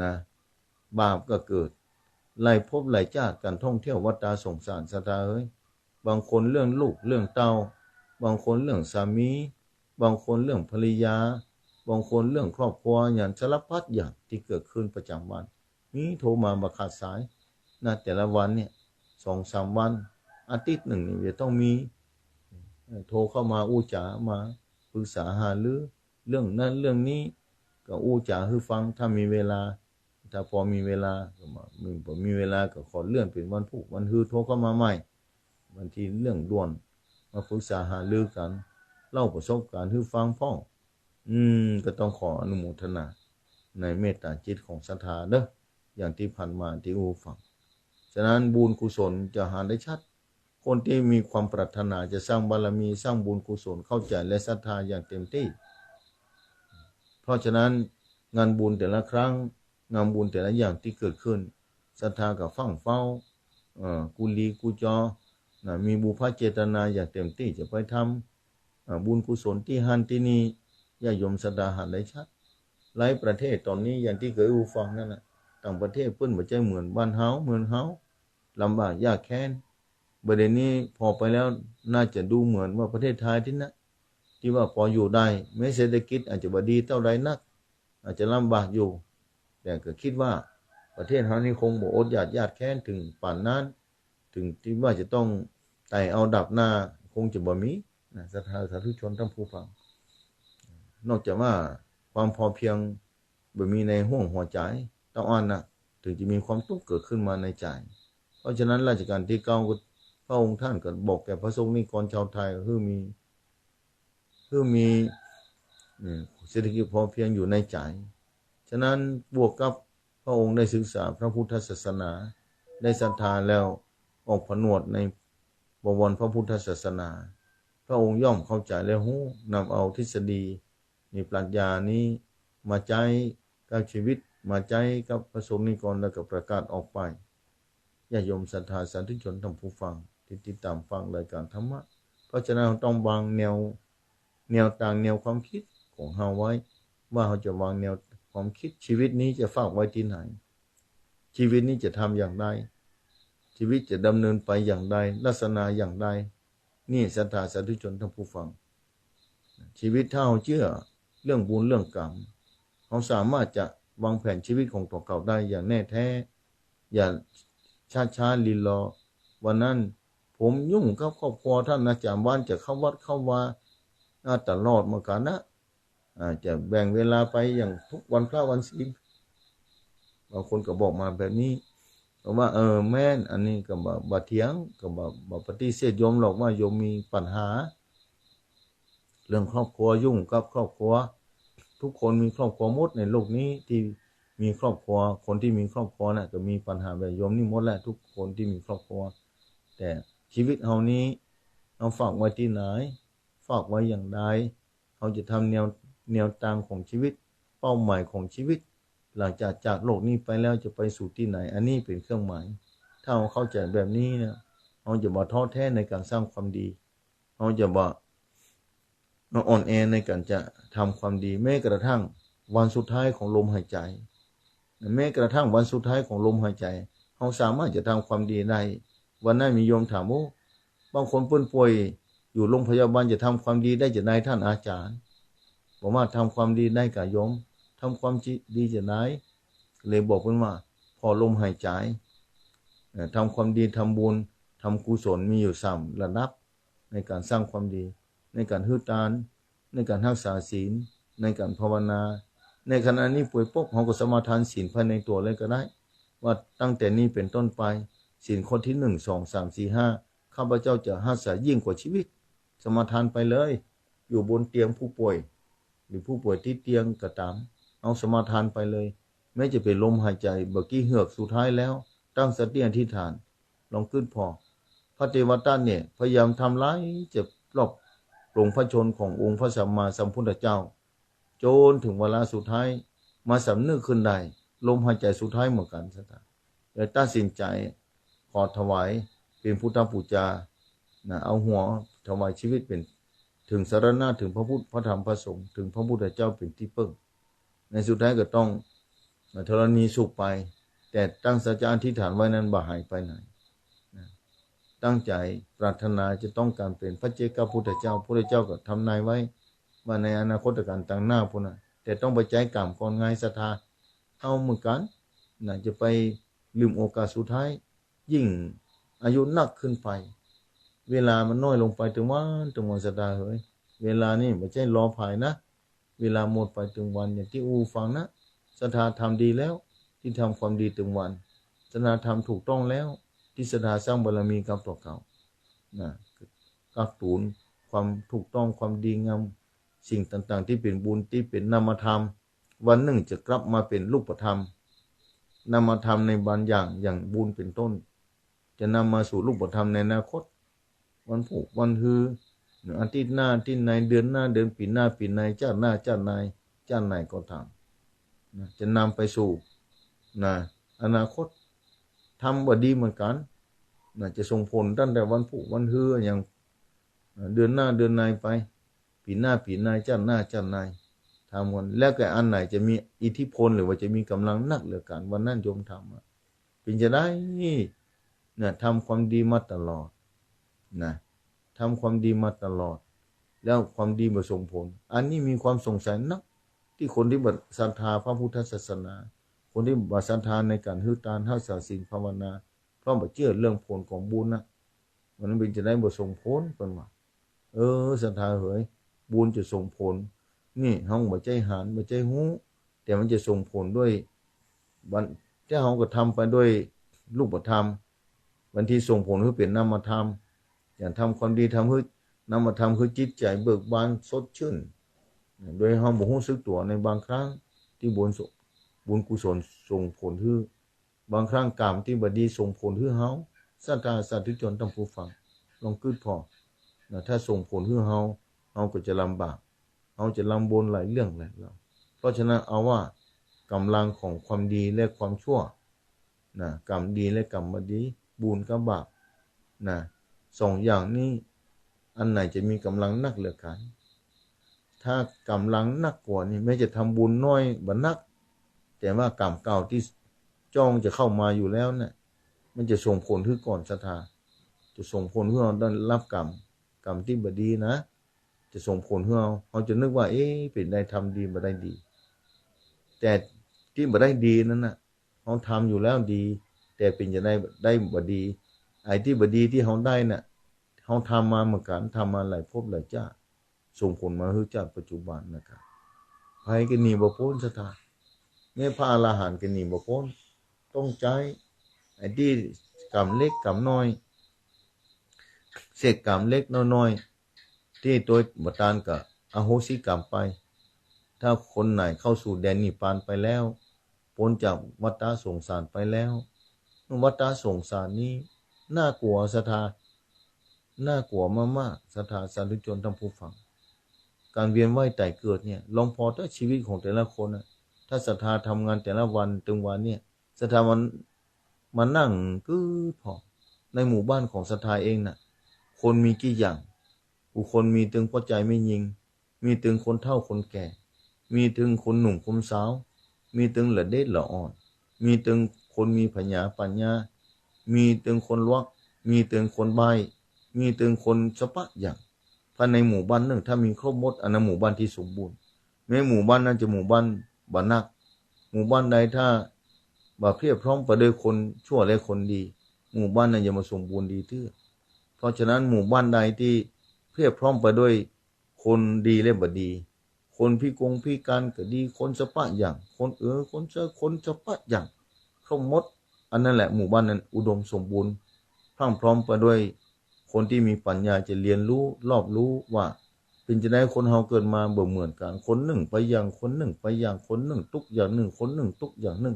นะบาปก็เกิดไล่พบไล่ชาติการท่องเที่ยววัฏฏะสงสารศรัทธาบางคนเรื่องลูกเรื่องเต้าบางคนเรื่องสามีบางคนเรื่องภรรยาบางคนเรื่องครอบครัวอย่างสารพัดอย่างที่เกิดขึ้นประจำวันนี้โทรมาบักขาดสายนะแต่ละวันเนี่ย2-3 วันอาทิตย์หนึ่งเนี่ยจะต้องมีโทรเข้ามาอู้จ๋ามาปรึกษาหารือเรื่องนั้นเรื่องนี้ก็อู้จ๋าให้ฟังถ้ามีเวลาถ้าพอมีเวลาก็มาพอมีเวลาก็ขอเลื่อนเป็นวันพุธวันฮือโทรเข้ามาใหม่บางทีเรื่องด่วนมาปรึกษาหารือกันเล่าประสบการณ์ให้ฟังพ่อก็ต้องขออนุโมทนาในเมตตาจิตของศรัทธาเด้ออย่างที่ผ่านมาที่อูฟังฉะนั้นบุญกุศลจะหาได้ชัดคนที่มีความปรารถนาจะสร้างบารมีสร้างบุญกุศลเข้าใจและศรัทธาอย่างเต็มที่เพราะฉะนั้นงานบุญแต่ละครั้งงานบุญแต่ละอย่างที่เกิดขึ้นศรัทธากับฟังเฝ้ากุลีกุจอมีบุพเจตนาอย่างเต็มที่จะไปทำบุญกุศลที่หันที่นี่ญาติโยมศรัทธาหันได้ชัดหลายประเทศตอนนี้อย่างที่เคยฟังนั่นแหละต่างประเทศเพิ่นบ่ใจเหมือนบ้านเฮาเมืองเฮาลำบากยากแค้นประเด็นนี้พอไปแล้วน่าจะดูเหมือนว่าประเทศไทยที่นะที่ว่าพออยู่ได้แม้เศรษฐกิจอาจจะบ่ดีเท่าใดนักอาจจะลำบากอยู่แต่ก็คิดว่าประเทศเฮานี่คงบ่อดยากแค้นถึงป่านนั้นถึงที่ว่าจะต้องไต่เอาดับหน้าคงจะบ่มีนะศรัทธาสาธุชนทั้งผู้ฟังนอกจากว่าความพอเพียงบ่มีในห้วงหัวใจต้องอ่อนนะถึงจะมีความทุกข์เกิดขึ้นมาในใจเพราะฉะนั้นราชการที่9พระองค์ท่านก็บอกแก่พระสงฆ์นิกรชาวไทยคือมีเศรษฐกิจพอเพียงอยู่ในใจฉะนั้นบวกกับพระองค์ได้ศึกษาพระพุทธศาสนาได้ศรัทธาแล้วออกผนวดในบวรพระพุทธศาสนาพระองค์ย่อมเข้าใจและหู้นำเอาทฤษฎีมีปรัชญานี้มาใช้กับชีวิตมาใช้กับพระสงฆ์นิกรแล้วก็ประกาศออกไปญาติโยมศรัทธาสาธุชนทั้งผู้ฟังที่ติดตามฟังรายการธรรมะเพราะฉะนั้นเราต้องวางแนวต่างแนวความคิดของเราไว้ว่าเราจะวางแนวความคิดชีวิตนี้จะฝากไว้ที่ไหนชีวิตนี้จะทำอย่างไรชีวิตจะดำเนินไปอย่างไรลักษณะอย่างไรนี่ศรัทธาสาธุชนทั้งผู้ฟังชีวิตถ้าเราเชื่อเรื่องบุญเรื่องกรรมเราสามารถจะวางแผนชีวิตของตัวเขาได้อย่างแน่แท้อย่าช้าลีลอวันนั้นผมยุ่งกับครอบครัวท่านอาจารย์บ้านจะเข้าวัดเข้าวาตลอดมากันนะจะแบ่งเวลาไปอย่างทุกวันพระวันศีลบางคนก็บอกมาแบบนี้ว่าแม่นอันนี้ก็บ่เถียงก็บ่ปฏิเสธโยมหรอกว่าโยมมีปัญหาเรื่องครอบครัวยุ่งกับครอบครัวทุกคนมีครอบครัวหมดในโลกนี้ที่มีครอบครัวคนที่มีครอบครัวน่ะก็มีปัญหาแบบโยมนี่หมดแหละทุกคนที่มีครอบครัวแต่ชีวิตเฮานี้เอาฝากไว้ที่ไหนฝากไว้อย่างไรเขาจะทำแนวทางของชีวิตเป้าหมายของชีวิตหลังจากโลกนี้ไปแล้วจะไปสู่ที่ไหนอันนี้เป็นเครื่องหมายถ้าเราเข้าใจแบบนี้นะเราจะบ่ท้อแท้ในการสร้างความดีเราจะบ่อ่อนแอในการจะทำความดีแม้กระทั่งวันสุดท้ายของลมหายใจแม้กระทั่งวันสุดท้ายของลมหายใจเราสามารถจะทำความดีได้วันนั้นมีโยมถามว่าบางคนป่วยอยู่โรงพยาบาลจะทำความดีได้จากนายท่านอาจารย์บอกว่าทำความดีได้กับโยมทำความดีจากนายเลยบอกเพื่อนว่าพอลมหายใจทำความดีทำบุญทำกุศลมีอยู่3ระดับในการสร้างความดีในการฮือทานในการรักษาศีลในการภาวนาในขณะนี้ป่วยปุ๊บเราก็สมาทานศีลภายในตัวเลยก็ได้ว่าตั้งแต่นี้เป็นต้นไปศีลข้อที่1 2 3 4 5ข้าพเจ้าจะรักษายิ่งกว่าชีวิตสมาทานไปเลยอยู่บนเตียงผู้ป่วยหรือผู้ป่วยที่เตียงก็ตามเอาสมาทานไปเลยแม้จะเป็นลมหายใจเมื่อกี้เหือกสุดท้ายแล้วตั้งสติอธิษฐานลองขึ้นพอพระเทวทัตเนี่ยพยายามทำร้ายเจ็บรอบปรงพระชนขององค์พระสัมมาสัมพุทธเจ้าจนถึงเวลาสุดท้ายมาสำนึกขึ้นได้ลมหายใจสุดท้ายเหมือนกันซะเลยตัดสินใจขอถวายเป็นพุทธบูชาเอาหัวถวายชีวิตเป็นถึงสรณะถึงพระพุทธพระธรรมพระสงฆ์ถึงพระพุทธเจ้าเป็นที่พึ่งในสุดท้ายก็ต้อง ธรณีสุขไปแต่ตั้งสัจจะอธิษฐานไว้นั้นบ่หายไปไหนนะตั้งใจปรารถนาจะต้องการเป็นพระเจ้าพุทธเจ้าพระเจ้าก็ทำนายไว้ว่าในอนาคตการต่างหน้าพุ่นนะแต่ต้องไปใจกรรมก่อนไงศรัทธาเอาเหมือนกันนะจะไปลืมโอกาสสุดท้ายยิ่งอายุนักขึ้นไปเวลามันน้อยลงไปถึงวันศรัทธาเฮ้ยเวลานี่ไม่ใช่รอภายนะเวลาหมดไปถึงวันอย่างที่อูฟังนะศรัทธาทำดีแล้วที่ทำความดีถึงวันศรัทธาทำถูกต้องแล้วที่ศรัทธาสร้างบารมีกับตัวเก่านะกักตุนความถูกต้องความดีงามสิ่งต่างๆที่เป็นบุญที่เป็นนามธรรมวันหนึ่งจะกลับมาเป็นรูปธรรมนามธรรมในบางอย่างบุญเป็นต้นจะนำมาสู่รูปธรรมในอนาคตวันพุธวันฮืออาทิตย์หน้าที่ในเดือนหน้าเดือนปีหน้าปีในชาติหน้าชาติในชาติไหนก็ตามนะจะนำไปสู่นะอนาคตทำบดีเหมือนกันนะจะส่งผลตั้งแต่วันพุธวันฮืออย่างเดือนหน้าเดือนในไปปีหน้าปีในชาติหน้าชาติในทำวันแล้วแต่อันไหนจะมีอิทธิพลหรือว่าจะมีกำลังนักเหลือกันวันนั้นโยมทำเป็นจะได้นะทำความดีมาตลอดนะทำความดีมาตลอดแล้วความดีมาส่งผลอันนี้มีความสงสัยนักที่คนที่บัตรศรัทธาพระพุทธศาสนาคนที่บัตรศรัทธาในการฮือตานห้าศาสินภาวนาเพราะบัตรเชื่อเรื่องผลของบุญนะมันเป็นจะได้บัตรส่งผลเป็นว่าศรัทธาเหยบุญจะส่งผลนี่ห้องบัตรใจหันบัตรใจหูแต่มันจะส่งผลด้วยวันที่เขาก็ทำไปด้วยรูปธรรมวันที่ส่งผลคือเป็นนามธรรมอย่างทำความดีทำให้นามธรรมคือจิตใจเบิกบานสดชื่นโดยเขาบอกรู้สึกตัวในบางครั้งที่บุญกุศลส่งผลคือบางครั้งกรรมที่บดีส่งผลคือเขาศรัทธาสาธุชนต้องผู้ฟังลองคิดพอถ้าส่งผลคือเขาก็จะลำบากเขาจะลำบนหลายเรื่องหลายเราเพราะฉะนั้นเอาว่ากำลังของความดีและความชั่วนะกรรมดีและกรรมไม่ดีบุญกับบาปนะสองอย่างนี้อันไหนจะมีกำลังนักเหลือกันถ้ากำลังนักกว่านี่แม้จะทำบุญน้อยบันักแต่ว่ากรรมเก่าที่จ้องจะเข้ามาอยู่แล้วเนี่ยมันจะส่งผลที่ก่อนศรัทธาจะส่งผลให้เราได้รับกรรมที่บดีนะจะส่งผลให้เราจะนึกว่าเป็นได้ทำดีมาได้ดีแต่ที่มาได้ดีนั้นนะเขาทำอยู่แล้วดีแต่เป็นจะได้บดีไอ้ที่บดีที่เขาได้น่ะเขาทำมาเหมือนกันทำมาหลายภพหลายชาติส่งผลมาให้ชาติปัจจุบันนะครับภัยก็หนีบ่พ้นศรัทธาเนี่ยพระอรหันต์ก็หนีบ่พ้นต้องใจไอ้ที่กรรมเล็กกรรมน้อยเศษกรรมเล็กน้อยที่ตัวบัตานกับอโหสิกรรมไปถ้าคนไหนเข้าสู่แดนนิพพานไปแล้วพ้นจากวัฏสงสารไปแล้ววัฏสงสารนี้น่ากลัวศรัทธาน่ากลัวมากๆศรัทธาสาธุชนทั้งผู้ฟังการเวียนว่ายตายเกิดเนี่ยลองพอถ้าชีวิตของแต่ละคนนะถ้าศรัทธาทำงานแต่ละวันตึงวันเนี่ยศรัทธามันนั่งก็พอในหมู่บ้านของศรัทธาเองน่ะคนมีกี่อย่างบุคคลมีถึงพอใจไม่ยิงมีถึงคนเฒ่าคนแก่มีถึงคนหนุ่มคนสาวมีถึงละเด็ดละอ่อนมีถึงคนมีปัญญามีถึงคนวักมีถึงคนใบมีถึงคนสปะอย่างภายในหมู่บ้านหนึ่งถ้ามีครบหมดอันนั้นหมู่บ้านที่สมบูรณ์แม้หมู่บ้านนั้นจะหมู่บ้านบ้านนักหมู่บ้านใดถ้าบ่เพียบพร้อมไปด้วยคนชั่วและคนดีหมู่บ้านนั้นจะมาสมบูรณ์ดีที่เพราะฉะนั้นหมู่บ้านใดที่เพียบพร้อมไปด้วยคนดีและบดีคนพิการก็ดีคนสปะอย่างคนคนสปะอย่างครบหมดอันนั้นแหละหมู่บ้านนั้นอุดมสมบูรณ์พรั่งพร้อมไปด้วยคนที่มีปัญญาจะเรียนรู้รอบรู้ว่าเป็นจะได้คนเฮาเกิดมาบ่เหมือนกันคนหนึ่งไปอย่างคนหนึ่งไปอย่างคนหนึ่งทุกอย่างหนึ่งคนหนึ่งทุกอย่างหนึ่ง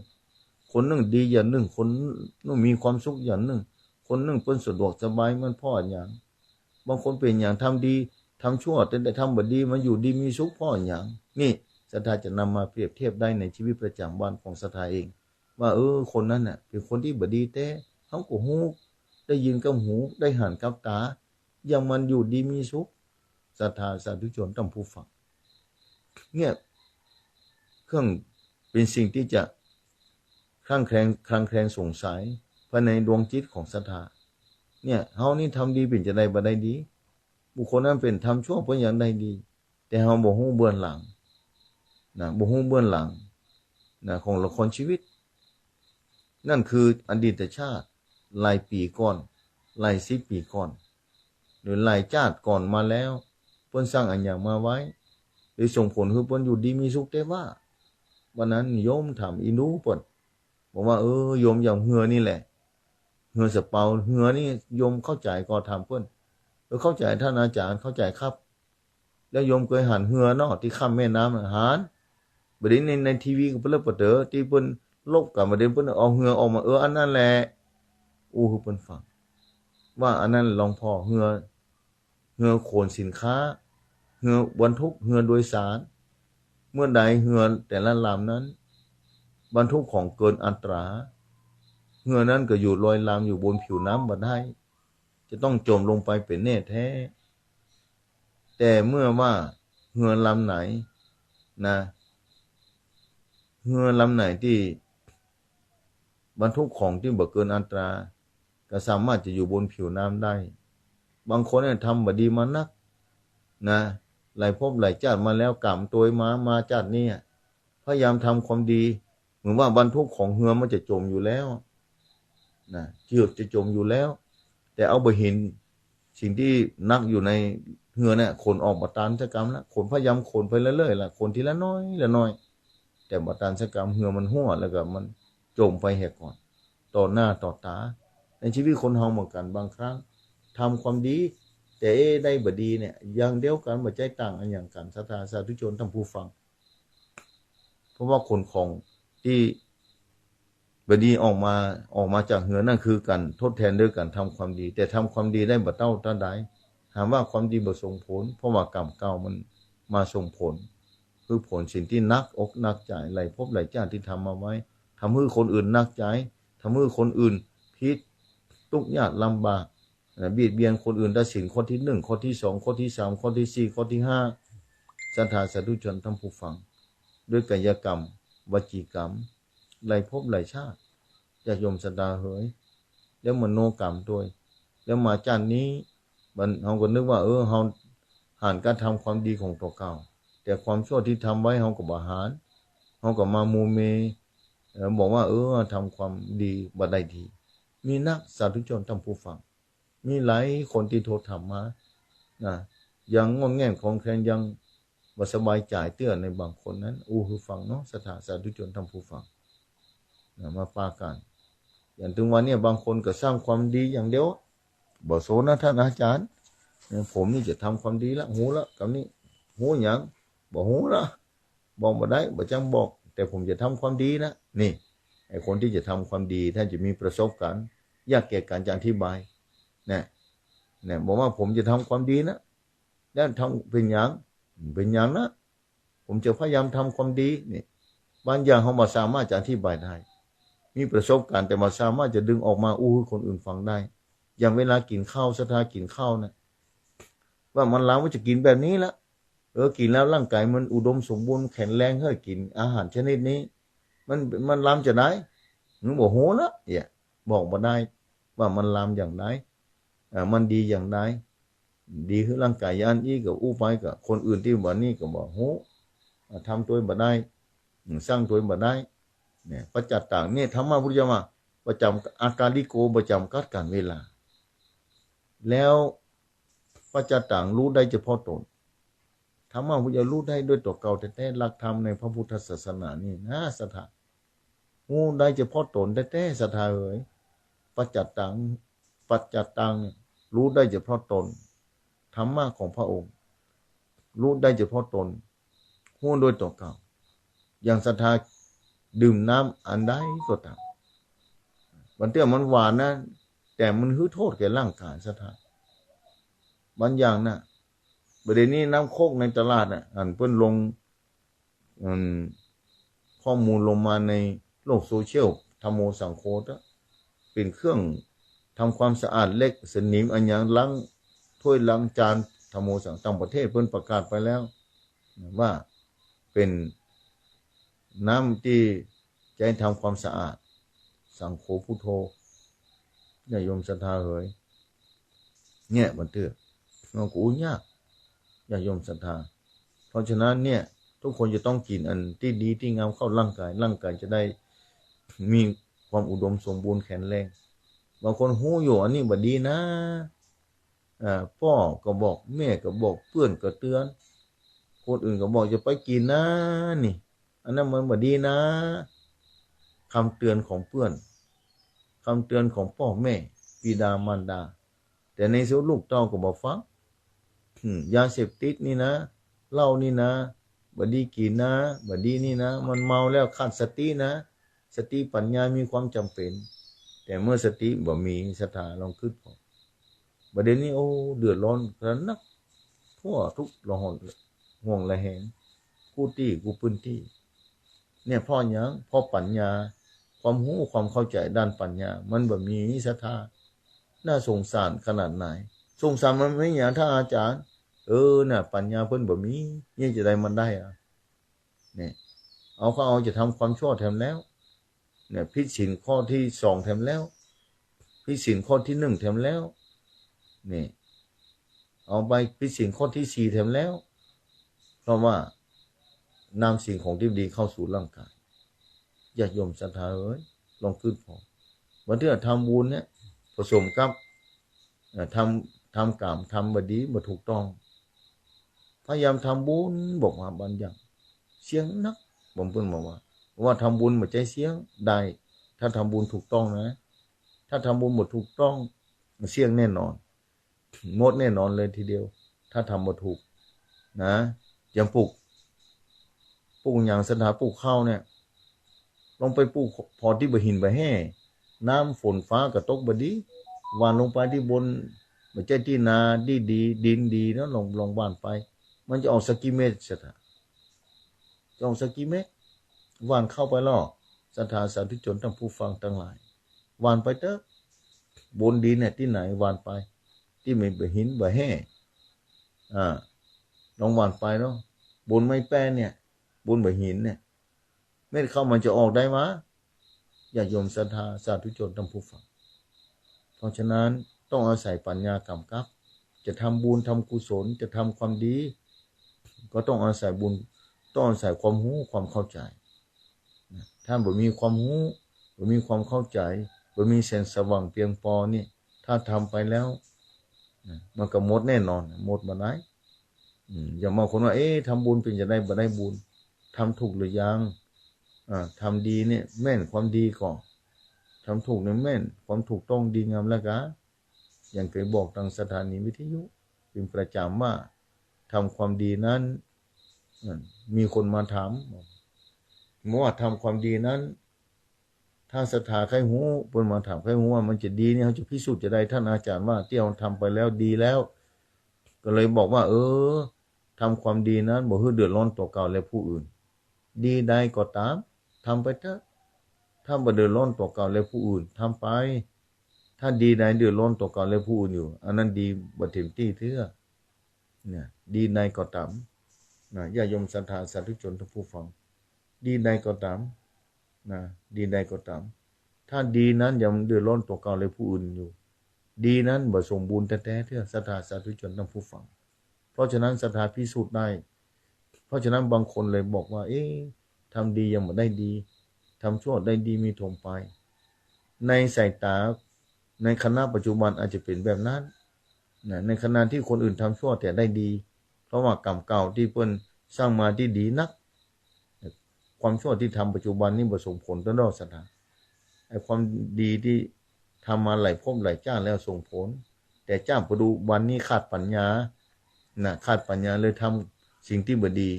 คนหนึ่งดีอย่างหนึ่งคนนึงมีความสุขอย่างหนึ่งคนหนึ่งเป็นสะดวกสบายมันพ่ออย่างบางคนเป็นอย่างทำดีทำชั่วแต่ทำบดีมาอยู่ดีมีสุขพ่ออย่างนี่ศรัทธาจะนำมาเปรียบเทียบได้ในชีวิตประจำวันของศรัทธาเองว่าคนนั้นน่ะเป็นคนที่บดีแต่เขาก็ฮู้ได้ยินกับหูได้หันกับตาอย่างมันอยู่ดีมีสุขศรัทธาสาธุชนต้องผู้ฟังเนี่ยเครื่องเป็นสิ่งที่จะ คลั่งแคลงสงสัยภายในดวงจิตของศรัทธาเนี่ยเฮานี่ทำดีเป็นจะได้บ่ได้ดีบุคคลนั้นเป็นทำชั่วเป็นอย่างใดดีแต่เฮาบ่ฮู้เบื้องหลังนะบ่ฮู้เบื้องหลังนะของละครชีวิตนั่นคืออดีตชาติหลายปีก่อนหลาย10 ปีก่อนหรือหลายชาติก่อนมาแล้วเพิ่นสร้างอันอย่างมาไว้หรือส่งผลให้เพิ่นอยู่ดีมีสุขแต่ว่าวันนั้นโยมถามอีหนูเพิ่นบอกว่าโยมอย่างเหือนี่แหละเหือสะเปาเหือนี่โยมเข้าใจก็ถามเพิ่นเข้าใจท่านอาจารย์เข้าใจครับแล้วโยมเคยหันเหือเนาะที่ข้ามแม่น้ำหันบัดนี้ในทีวีก็เพิ่นเปิดที่เพิ่นลบกันบัดนี้เพิ่นเอาเหือออกมาอันนั้นแหละอู้คือเพิ่นฟังว่าอันนั้นหลวงพ่อเหือโขนสินค้าเหือบรรทุกเหือโดยสารเมื่อใดเหือแต่ละลำนั้นบรรทุกของเกินอัตราเหือนั้นก็อยู่ลอยลำอยู่บนผิวน้ำบ่ได้จะต้องจมลงไปเป็นแน่แท้แต่เมื่อว่าเหือลำไหนนะเหือลำไหนที่บรรทุกของที่บ่เกินอัตราก็สามารถจะอยู่บนผิวน้ำได้บางคนเนี่ยทำบ่ดีมานักนะหลายภพหลายชาติมาแล้วกรรมตัวมาชาตินี้พยายามทำความดีเหมือนว่าบรรทุกของเหือมันจะจมอยู่แล้วนะเกือบจะจมอยู่แล้วแต่เอาบ่เห็นสิ่งที่นักอยู่ในเหือเนี่ยขนออกมาตานสกรรมแล้วขนพยายามขนไปเรื่อยๆล่ะขนทีละน้อยละน้อยแต่บัตานสกรรมเหือมันหัวแล้วก็มันจมไปเหตุก่อนต่อหน้าต่อตาในชีวิตคนเฮาเหมือนกันบางครั้งทำความดีแต่ได้บ่ดีเนี่ยอย่างเดียวกันบ่ใจต่างอันอย่างกันศรัทธาสาธุชนท่านผู้ฟังเพราะว่าคนของที่บ่ดีออกมาจากเหือนั่นคือกันทดแทนด้วยกันทำความดีแต่ทำความดีได้บ่เท่าใดถามว่าความดีบ่ส่งผลเพราะว่ากรรมเก่ามันมาส่งผลคือผลสิ่งที่นักอกนักใจหลายภพหลายชาติที่ทำมาไว้ทำให้คนอื่นนักใจทำให้คนอื่นพิษทุกข์ยากลำบากเบียดเบียนคนอื่นตัดสินข้อที่1ข้อที่2ข้อที่3ข้อที่4ข้อที่5ศรัทธาสาธุชนท่านผู้ฟังด้วยกายกรรมวจีกรรมหลายภพหลายชาติญาติโยมศรัทธาเฮ้ยแล้วมโนกรรมด้วยแล้วมาชาตินี้มันเฮาก็นึกว่าเฮาหานการทำความดีของตัวเก่าแต่ความชั่วที่ทำไว้เฮาก็บ่หารเฮาก็มาโมเมบอกว่าทำความดีบ่ได้ดีมีนักสาธุชนท่านผู้ฟังมีหลายคนที่โทรถามมานะยังงอนแง่งของแคลนยังบ่สบายใจเตื้อในบางคนนั้นคือฟังเนาะสาธุชนท่านผู้ฟังนะมาปากันอย่างถึงวันนี้บางคนก็สร้างความดีอย่างเดียวบ่โสนะท่านอาจารย์ผมนี่จะทำความดีละหูละกับนี้หูหยังบ่หูละบอกบ่ได้บ่จังบอกแต่ผมจะทำความดีนะนี่ไอ้คนที่จะทำความดีท่านจะมีประสบการณ์ยากแก่การจะอธิบายเนี่ยบอกว่าผมจะทำความดีนะแล้วทำเป็นอย่างนะผมจะพยายามทำความดีนี่บางอย่างเขามาสามารถจะอธิบายได้มีประสบการณ์แต่มาสามารถจะดึงออกมาให้คนอื่นฟังได้อย่างเวลากินข้าวศรัทธากินข้าวนะว่ามันล้างว่าจะกินแบบนี้ละกินแล้วร่างกายมันอุดมสมบูรณ์แข็งแรงให้กินอาหารชนิดนี้มันล้ำจะได้หนูบอกโหละบอกมาได้ว่ามันล้ำอย่างไรมันดีอย่างไรดีคือร่างกายอันนี้กับไปกับคนอื่นที่บ่นี้ก็บอกโหทำตัวบ่ได้สร้างตัวบ่ได้เนี่ยประจัตต่างเนี่ยธรรมะพุทธเจ้ามาประจำอาการลิโกประจำกัดการเวลาแล้วประจัตต่างรู้ได้เฉพาะตนธรรมะพุทธเจ้ารู้ได้ด้วยตัวเก่าแท้ๆหลักธรรมในพระพุทธศาสนานี่นะศรัทธารู้ได้เฉพาะตนแท้ๆศรัทธาเอ๋ยประจัตตังรู้ได้เฉพาะตนธรรมะของพระองค์รู้ได้เฉพาะตนรู้โดยตัวเก่าอย่างศรัทธาดื่มน้ำอันใดก็ตามมันเตี้ยมันหวานนะแต่มันหื้อโทษแก่ร่างกายศรัทธาบางอย่างนะประเด็นนี้น้ำโคกในตลาดอันเพิ่นลงข้อมูลลงมาในโลกโซเชียลธรรมโมสังโฆเป็นเครื่องทำความสะอาดเล็กสนิมอันยังล้างถ้วยล้างจานธรรมโมสังต่างประเทศเพิ่นประกาศไปแล้วว่าเป็นน้ำที่จะทำความสะอาด สังโฆพุทโธญาติโยมศรัทธาเอ๋ยเนี่ยมันเตื้อมันกูยากญาติโยมศรัทธาเพราะฉะนั้นเนี่ยทุกคนจะต้องกินอันที่ดีที่งามเข้าร่างกายจะได้มีความอุดมสมบูรณ์แข็งแรงบางคนหู้อยู่อันนี้บ่ดีนะพ่อก็บอกแม่ก็บอกเพื่อนก็เตือนคนอื่นก็บอกจะไปกินนะนี่อันนั้นมันบ่ดีนะคำเตือนของเพื่อนคำเตือนของพ่อแม่บิดามารดาแต่ในสุดลูกเต้าก็บอกฟังยาเสพติดนี่นะเหล้านี่นะบ่ดีกินนะบ่ดีนี่นะมันเมาแล้วขาดสตินะสติปัญญามีความจำเป็นแต่เมื่อสติบ่มีศรัทธาลองคิดพอประเด็นนี้โอ้เดือดร้อนกันนักทั่วทุกละหนห่วงละแหงกูตี้กูปืนตี้เนี่ยพ่อหยังพ่อปัญญาความรู้ความเข้าใจด้านปัญญามันบ่มีศรัทธาน่าสงสารขนาดไหนสงสารมันไม่อย่างถ้าอาจารย์น่ะปัญญาเพิ่นบ่มียังจะได้มันได้เนี่ยเอาจะทำความชั่วแถมแล้วเนี่ยผิดศีลข้อที่2แถมแล้วผิดศีลข้อที่1แถมแล้วนี่เอาไปผิดศีลข้อที่4แถมแล้วเพราะว่านำสิ่งของที่ดีเข้าสู่ร่างกายญาติโยมศรัทธาเอ้ยลองคิดพอวันที่ทำบุญเนี่ยผสมกับทำกรรมทำบดีบ่ถูกต้องพยายามทำบุญบอกว่าบางอย่างเสียงนักผมเพิ่นบอกว่าทำบุญบ่ใจเสียงได้ถ้าทำบุญถูกต้องนะถ้าทำบุญบ่ถูกต้องเสียงแน่นอนงดแน่นอนเลยทีเดียวถ้าทำบ่ถูกนะอย่างปลูกอย่างศรัทธาปลูกข้าวเนี่ยลงไปปลูกพอที่บ่หินบ่แห้น้ำฝนฟ้าก็ตกบ่ดีหว่านลงไปที่บนบ่ใช่ที่นาดีดินดีเนาะลงหว่านไปมันจะออกสักกี่เม็ดศรัทธาจะออกสักกี่เม็ดหว่านเข้าไปแล้วศรัทธาสาธุชนทั้งผู้ฟังทั้งหลายหว่านไปเถอะบนดินเนี่ยที่ไหนหว่านไปที่ไม่บ่หินบ่แห้ลองหว่านไปเนาะบนไม้แป้นเนี่ยบนบ่หินเนี่ยเม็ดเข้ามันจะออกได้มั้ยญาติโยมศรัทธาสาธุชนทั้งผู้ฟังเพราะฉะนั้นต้องอาศัยปัญญากำกับจะทำบุญทำกุศลจะทำความดีก็ต้องอาศัยบุญต้องอาศัยความรู้ความเข้าใจถ้าบ่มีความรู้บ่มีความเข้าใจบ่มีแสงสว่างเพียงพอนี่ถ้าทำไปแล้วมันก็หมดแน่นอนหมดบ่ได้อย่ามาคนว่าทำบุญเป็นจะได้บ่ได้บุญทำถูกหรือยังทำดีเนี่ยแม่นความดีก่อนทำถูกเนี่ยแม่นความถูกต้องดีงามแล้วกะอย่างเคยบอกทางสถานีวิทยุเป็นประจำว่าทำความดีนั้นมีคนมาถามว่าทำความดีนั้นถ้าศรัทธาใครหูเพิ่นมาถามใครหูว่ามันจะดีเนี่ยเขาจะพิสูจน์จะได้ท่านอาจารย์ว่าที่เราทำไปแล้วดีแล้วก็เลยบอกว่าทำความดีนั้นบ่ให้เดือดร้อนต่อเก่าและผู้อื่นดีใดก็ตามทำไปเถอะถ้าบ่เดือดร้อนต่อเก่าและผู้อื่นทำไปถ้าดีใดเดือดร้อนต่อเก่าและผู้อื่นอยู่อันนั้นดีบ่เต็มที่เทื่อเนี่ยดีใดก็ตามญาติโยมศรัทธาสาธุชนทุกผู้ฟังดีใดก็ตามดีใดก็ตามถ้าดีนั้นยังเดือดร้อนต่อเก่าและผู้อื่นอยู่ดีนั้นบ่สมบูรณ์แท้ๆเทื่อศรัทธาสาธุชนทั้งผู้ฟังเพราะฉะนั้นศรัทธาพิสูจน์ได้เพราะฉะนั้นบางคนเลยบอกว่าทำดียังบ่ได้ดีทำชั่วได้ดีมีถมไปในสายตาในคณะปัจจุบันอาจจะเป็นแบบนั้นในขณะที่คนอื่นทำชั่วแต่ได้ดีเพราะว่ากรรมเก่าที่เพิ่นสร้างมาที่ดีนักความชั่วที่ทำปัจจุบันนี้บ่ส่งผลต่อดอกศรัทธาไอ้ความดีที่ทำมาหลายภพหลายชาติแล้วส่งผลแต่ชาติปัจจุบันนี้ขาดปัญญาขาดปัญญาเลยทำสิ่งที่บ่ดี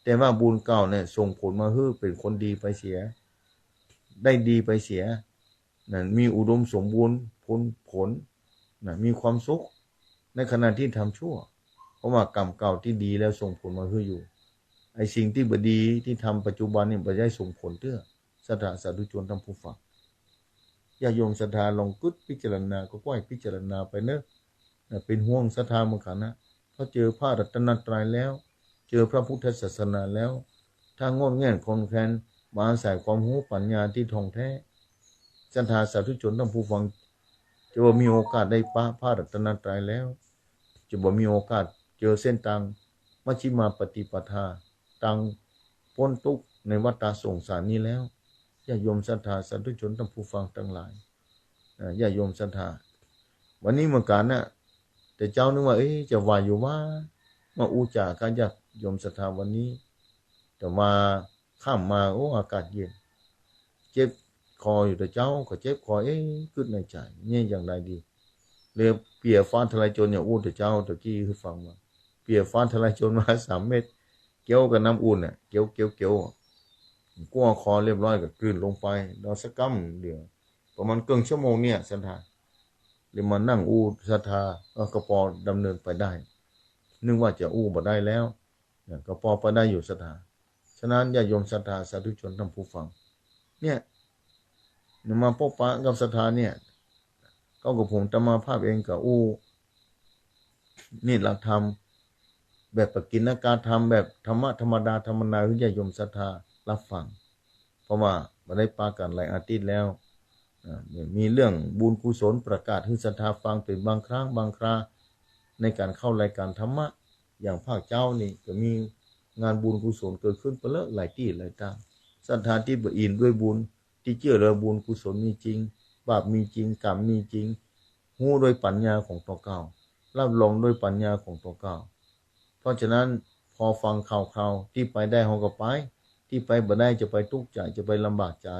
แต่ว่าบุญเก่าเนี่ยส่งผลมาให้เป็นคนดีไปเสียได้ดีไปเสียมีอุดมสมบูรณ์ผลมีความสุขในขณะที่ทำชั่วเพราะว่ากรรมเก่าที่ดีแล้วส่งผลมาให้อยู่ไอ้สิ่งที่บ่ดีที่ทำปัจจุบันนี่บ่ได้ส่งผลเตื้อศรัทธาสาธุชนทั้งผู้ฟังญาติโยมศรัทธาลองกึศพิจารณาก็ค่อยพิจารณาไปเนอะเป็นห่วงศรัทธาเหมือนกันนะพอเจอพระรัตนตรัยแล้วเจอพระพุทธศาสนาแล้วถ้างดแง่นคลอนแคลนมาอาศัยความรู้ปัญญาที่ท่องแท้ ศรัทธาสาธุชนท่านผู้ฟังจะว่ามีโอกาสได้ปะพระรัตนตรัยแล้วจะบ่มีโอกาสเจอเส้นทางมัชฌิมาปฏิปทาตังพ้นทุกข์ในวัฏสงสารนี้แล้วญาติโยมศรัทธาสาธุชนท่านผู้ฟังทั้งหลายญาติโยมศรัทธาวันนี้เหมือนกันนะแต่เจ้านึกว่าจะว่าอยู่ว่ามาอูจ่ากันญาติโยมศรัทธาวันนี้แต่มาข้ามมาอากาศเย็นเจ็บคออยู่แต่เจ้าก็เจ็บคอขึ้นในใจเนี่ยอย่างไรดีเรียกเปียฟ้าทลายโจรเนี่ยแต่เจ้าตะกี้คือฟังมาเปียฟ้าทลายโจรมา3 เม็ดเกี่ยวกับน้ำอุ่นเกี่ยวกั้วคอเรียบร้อยก็กลืนลงไปดอสักกัมเดียวประมาณครึ่งชั่วโมงเนี่ยศรัทธาเลยมานั่งศรัทธากระปอดำเนินไปได้นึกว่าจะบ่ได้แล้วกระปอไปได้อยู่ศรัทธาฉะนั้นญาติโยมศรัทธาสาธุชนท่านผู้ฟังเนี่ยมาพบปะกับศรัทธาเนี่ยก็กับผมธรรมาภาพเองกับนี่หลักธรรมแบบปกิณกาธรรมแบบธรรมะธรรมดาธรรมนาญาติโยมศรัทธารับฟังเพราะว่ามาได้ปากันหลายอาทิตย์แล้วมีเรื่องบุญกุศลประกาศให้ศรัทธาฟังเป็นบางครั้งบางคราในการเข้ารายการธรรมะอย่างภาคเจ้านี่ก็มีงานบุญกุศลเกิดขึ้นไปแล้วหลายที่หลายทางศรัทธาที่บ่อินด้วยบุญที่เชื่อเรื่องบุญกุศลมีจริงบาปมีจริงกรรมมีจริงหู้โดยปัญญาของตัวเก่ารับรองโดยปัญญาของตัวเก่าเพราะฉะนั้นพอฟังข่าวที่ไปได้เฮาก็ไปที่ไปบ่ได้จะไปทุกข์ใจจะไปลำบากใจ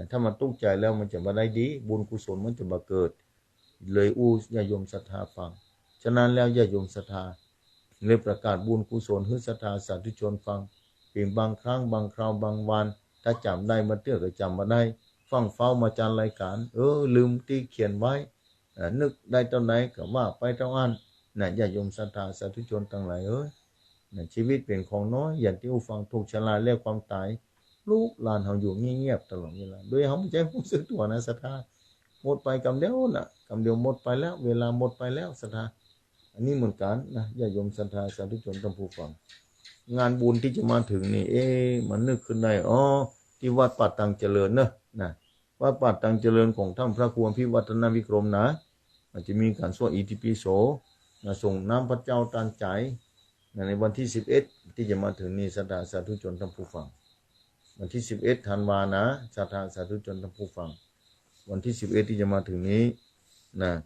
ถ้ามันทุกข์ใจแล้วมันจะบ่ได้ดีบุญกุศลมันจะบ่เกิดเลยญาติโยมศรัทธาฟังฉะนั้นแล้วญาติโยมศรัทธาเลยประกาศบุญกุศลให้ศรัทธาสาธุชนฟังเพียงบางครั้งบางคราวบางวันถ้าจำได้มาเตื้อก็จำมาได้ฟังเฝ้ามาจานรายการลืมที่เขียนไว้นึกได้ตอนไหนก็ว่าไปตอนนั้นญาติโยมศรัทธาสาธุชนทั้งหลายชีวิตเป็นของน้อยอย่างที่ฟังถูกชราและความตายลูกหลานเฮาอยู่เงียบๆตลอดเวลาโดยเฮาไม่ใช่รู้สึกตัวนะศรัทธาหมดไปกำเดียวน่ะกำเดียวหมดไปแล้วเวลาหมดไปแล้วศรัทธาอันนี้เหมือนกันนะญาติโยมศรัทธาสาธุชนท่านผู้ฟังงานบุญที่จะมาถึงนี่มันนึกขึ้นได้ที่วัดป่าตังเจริญนะวัดป่าตังเจริญของท่านพระครูอภิวัฒนวิกรมนะมันจะมีการสวดอิติปิโสส่งน้ำพระเจ้าตานใจในวันที่11ที่จะมาถึงนี้ศรัทธาสาธุชนท่านผู้ฟังวันที่11ธันวานะศรัทธาสาธุชนท่านผู้ฟังวันที่11ที่จะมาถึงนี้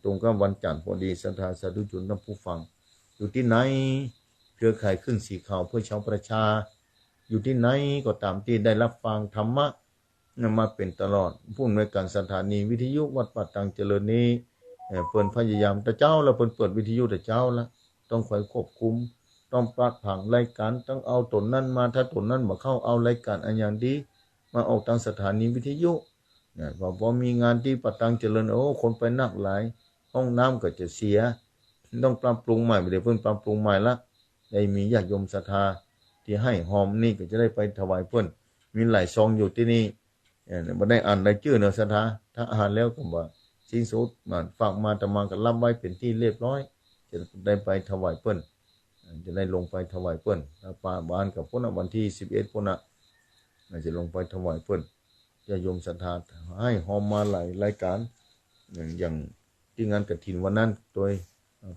ตรงกับวันจันทร์พอดีศรัทธาสาธุชนท่านผู้ฟังอยู่ที่ไหนเครือข่ายขึ้นสีขาวเพื่อชาวประชาอยู่ที่ไหนก็ตามที่ได้รับฟังธรรมะมาเป็นตลอดผู้อำนวยการสถานีวิทยุวัดป่าตังเจริญนี้เปิดพยายามแต่เจ้าแล้วเปิดวิทยุแต่เจ้าละต้องคอยควบคุมต้องปราดผังรายการต้องเอาตนนั้นมาถ้าตนนั้นมาเข้าเอารายการอันอย่างดีมาออกทางสถานีวิทยุพอมีงานที่ป่าตังเจริญคนไปนักหลายห้องน้ำก็จะเสียต้องปรับปรุงใหม่ไม่ได้เพิ่งปรับปรุงใหม่ละได้มีญาติโยมศรัทธาที่ให้หอมนี่ก็จะได้ไปถวายเพิ่นมีหลายซองอยู่ที่นี่บ่ได้อ่านรายชื่อเนอะศรัทธาถ้าอ่านแล้วก็ว่าสิ้นสุดมันฝากมาตมาก็รับไว้เป็นที่เรียบร้อยจะได้ไปถวายเพิ่นจะได้ลงไปถวายเพิ่นป่าบ้านกับพุ่นวันที่11พุ่นจะลงไปถวายเพิ่นญาติโยมศรัทธาให้หอมมาหลายรายการอย่างที่งานกฐินวันนั้นโดย